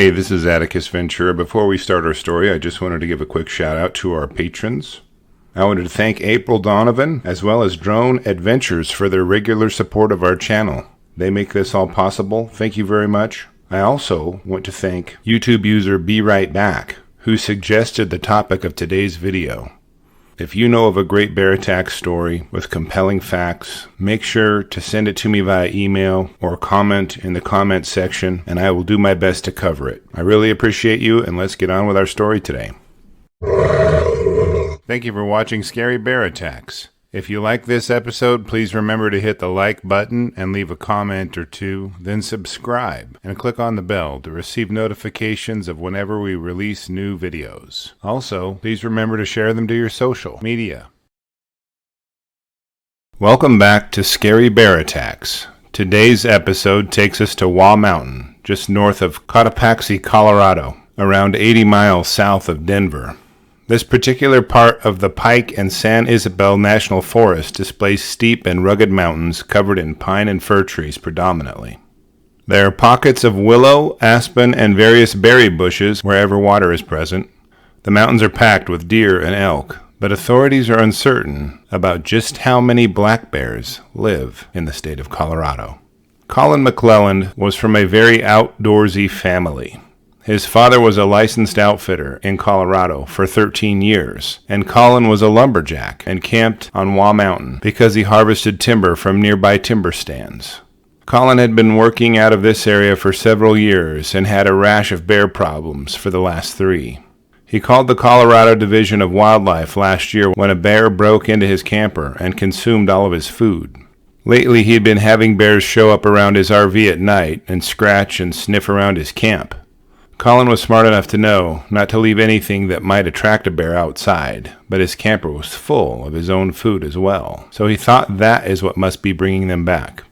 Hey, this is Atticus Ventura. Before we start our story, I just wanted to give a quick shout out to our patrons. I wanted to thank April Donovan as well as Drone Adventures for their regular support of our channel. They make this all possible. Thank you very much. I also want to thank YouTube user Be Right Back, who suggested the topic of today's video. If you know of a great bear attack story with compelling facts, make sure to send it to me via email or comment in the comment section, and I will do my best to cover it. I really appreciate you, and let's get on with our story today. Thank you for watching Scary Bear Attacks. If you like this episode, please remember to hit the like button and leave a comment or two, then subscribe and click on the bell to receive notifications of whenever we release new videos. Also, please remember to share them to your social media. Welcome back to Scary Bear Attacks. Today's episode takes us to Waugh Mountain, just north of Cotopaxi, Colorado, around 80 miles south of Denver. This particular part of the Pike and San Isabel National Forest displays steep and rugged mountains covered in pine and fir trees predominantly. There are pockets of willow, aspen, and various berry bushes wherever water is present. The mountains are packed with deer and elk, but authorities are uncertain about just how many black bears live in the state of Colorado. Colin McClelland was from a very outdoorsy family. His father was a licensed outfitter in Colorado for 13 years, and Colin was a lumberjack and camped on Waugh Mountain because he harvested timber from nearby timber stands. Colin had been working out of this area for several years and had a rash of bear problems for the last 3. He called the Colorado Division of Wildlife last year when a bear broke into his camper and consumed all of his food. Lately, he had been having bears show up around his RV at night and scratch and sniff around his camp. Colin was smart enough to know not to leave anything that might attract a bear outside, but his camper was full of his own food as well, so he thought that is what must be bringing them back.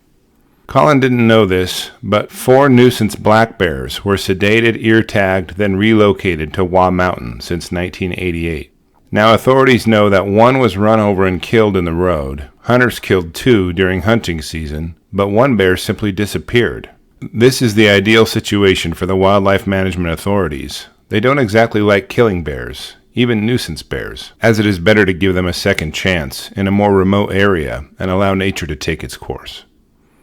Colin didn't know this, but 4 nuisance black bears were sedated, ear-tagged, then relocated to Waugh Mountain since 1988. Now authorities know that 1 was run over and killed in the road. Hunters killed 2 during hunting season, but 1 bear simply disappeared. This is the ideal situation for the wildlife management authorities. They don't exactly like killing bears, even nuisance bears, as it is better to give them a second chance in a more remote area and allow nature to take its course.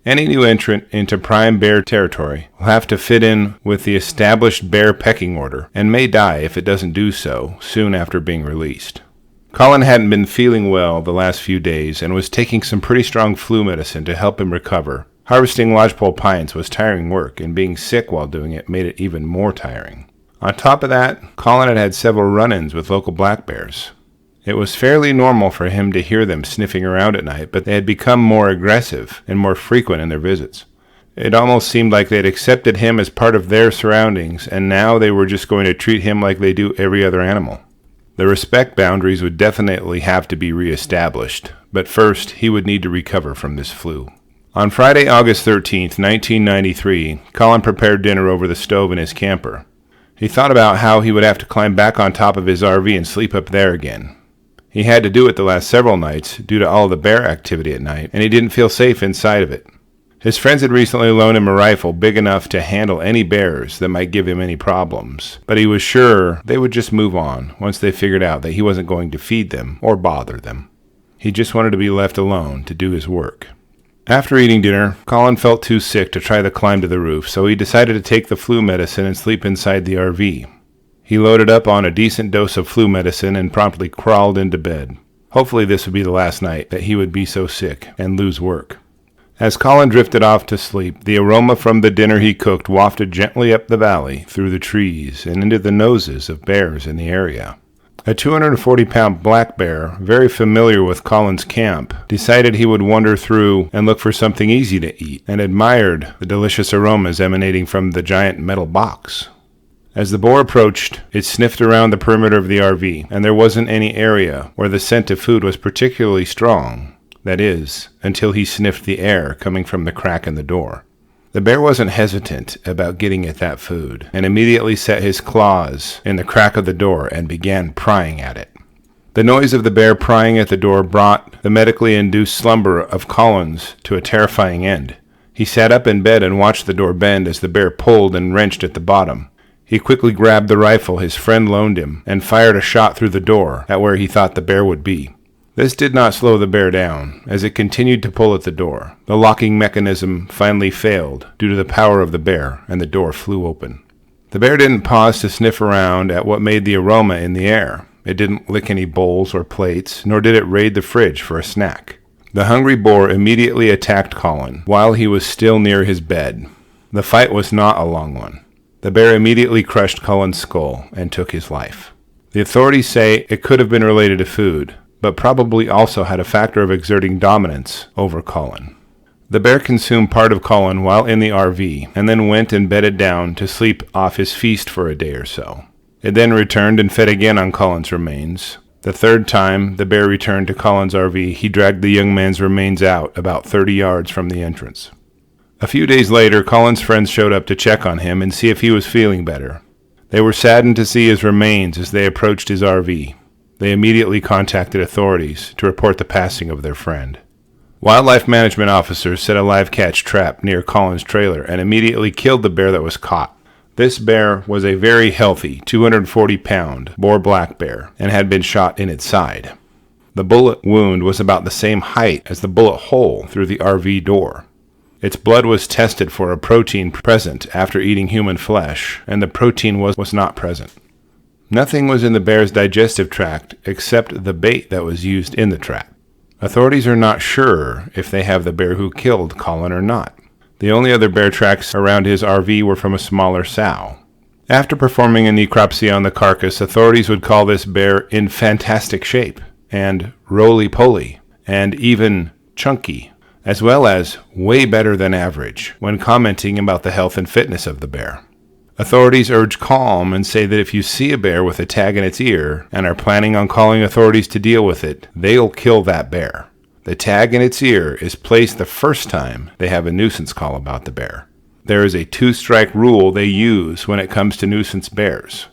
Any new entrant into prime bear territory will have to fit in with the established bear pecking order and may die if it doesn't do so soon after being released. Colin hadn't been feeling well the last few days and was taking some pretty strong flu medicine to help him recover. Harvesting lodgepole pines was tiring work, and being sick while doing it made it even more tiring. On top of that, Colin had had several run-ins with local black bears. It was fairly normal for him to hear them sniffing around at night, but they had become more aggressive and more frequent in their visits. It almost seemed like they'd accepted him as part of their surroundings, and now they were just going to treat him like they do every other animal. The respect boundaries would definitely have to be reestablished, but first he would need to recover from this flu. On Friday, August 13th, 1993, Colin prepared dinner over the stove in his camper. He thought about how he would have to climb back on top of his RV and sleep up there again. He had to do it the last several nights due to all the bear activity at night, and he didn't feel safe inside of it. His friends had recently loaned him a rifle big enough to handle any bears that might give him any problems, but he was sure they would just move on once they figured out that he wasn't going to feed them or bother them. He just wanted to be left alone to do his work. After eating dinner, Colin felt too sick to try the climb to the roof, so he decided to take the flu medicine and sleep inside the RV. He loaded up on a decent dose of flu medicine and promptly crawled into bed. Hopefully this would be the last night that he would be so sick and lose work. As Colin drifted off to sleep, the aroma from the dinner he cooked wafted gently up the valley, through the trees, and into the noses of bears in the area. A 240-pound black bear, very familiar with Colin's camp, decided he would wander through and look for something easy to eat, and admired the delicious aromas emanating from the giant metal box. As the boar approached, it sniffed around the perimeter of the RV, and there wasn't any area where the scent of food was particularly strong. That is, until he sniffed the air coming from the crack in the door. The bear wasn't hesitant about getting at that food, and immediately set his claws in the crack of the door and began prying at it. The noise of the bear prying at the door brought the medically induced slumber of Collins to a terrifying end. He sat up in bed and watched the door bend as the bear pulled and wrenched at the bottom. He quickly grabbed the rifle his friend loaned him and fired a shot through the door at where he thought the bear would be. This did not slow the bear down, as it continued to pull at the door. The locking mechanism finally failed due to the power of the bear, and the door flew open. The bear didn't pause to sniff around at what made the aroma in the air. It didn't lick any bowls or plates, nor did it raid the fridge for a snack. The hungry boar immediately attacked Colin while he was still near his bed. The fight was not a long one. The bear immediately crushed Colin's skull and took his life. The authorities say it could have been related to food, but probably also had a factor of exerting dominance over Colin. The bear consumed part of Colin while in the RV, and then went and bedded down to sleep off his feast for a day or so. It then returned and fed again on Colin's remains. The third time the bear returned to Colin's RV, he dragged the young man's remains out about 30 yards from the entrance. A few days later, Colin's friends showed up to check on him and see if he was feeling better. They were saddened to see his remains as they approached his RV. They immediately contacted authorities to report the passing of their friend. Wildlife management officers set a live catch trap near Colin's trailer and immediately killed the bear that was caught. This bear was a very healthy 240-pound boar black bear and had been shot in its side. The bullet wound was about the same height as the bullet hole through the RV door. Its blood was tested for a protein present after eating human flesh, and the protein was not present. Nothing was in the bear's digestive tract except the bait that was used in the trap. Authorities are not sure if they have the bear who killed Colin or not. The only other bear tracks around his RV were from a smaller sow. After performing a necropsy on the carcass, authorities would call this bear in fantastic shape, and roly-poly, and even chunky, as well as way better than average when commenting about the health and fitness of the bear. Authorities urge calm and say that if you see a bear with a tag in its ear and are planning on calling authorities to deal with it, they'll kill that bear. The tag in its ear is placed the first time they have a nuisance call about the bear. There is a 2-strike rule they use when it comes to nuisance bears.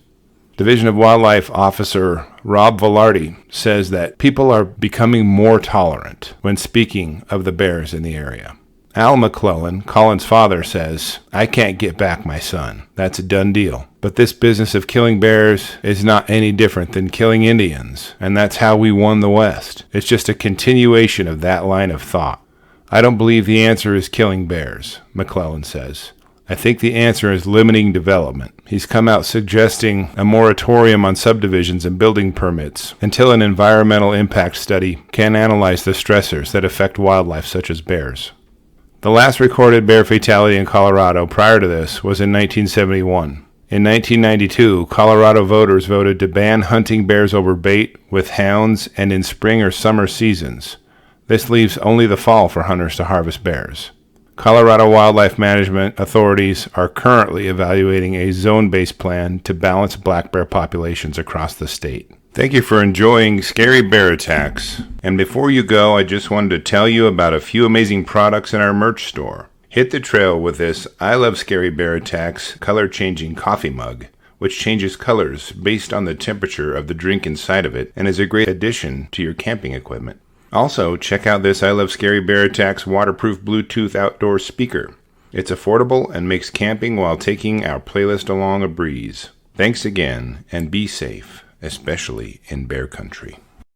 Division of Wildlife Officer Rob Velarde says that people are becoming more tolerant when speaking of the bears in the area. Al McClelland, Colin's father, says, "I can't get back my son. That's a done deal. But this business of killing bears is not any different than killing Indians, and that's how we won the West. It's just a continuation of that line of thought. I don't believe the answer is killing bears," McClelland says. "I think the answer is limiting development." He's come out suggesting a moratorium on subdivisions and building permits until an environmental impact study can analyze the stressors that affect wildlife such as bears. The last recorded bear fatality in Colorado prior to this was in 1971. In 1992, Colorado voters voted to ban hunting bears over bait with hounds and in spring or summer seasons. This leaves only the fall for hunters to harvest bears. Colorado Wildlife Management authorities are currently evaluating a zone-based plan to balance black bear populations across the state. Thank you for enjoying Scary Bear Attacks. And before you go, I just wanted to tell you about a few amazing products in our merch store. Hit the trail with this I Love Scary Bear Attacks color-changing coffee mug, which changes colors based on the temperature of the drink inside of it and is a great addition to your camping equipment. Also, check out this I Love Scary Bear Attacks waterproof Bluetooth outdoor speaker. It's affordable and makes camping while taking our playlist along a breeze. Thanks again, and be safe, especially in bear country.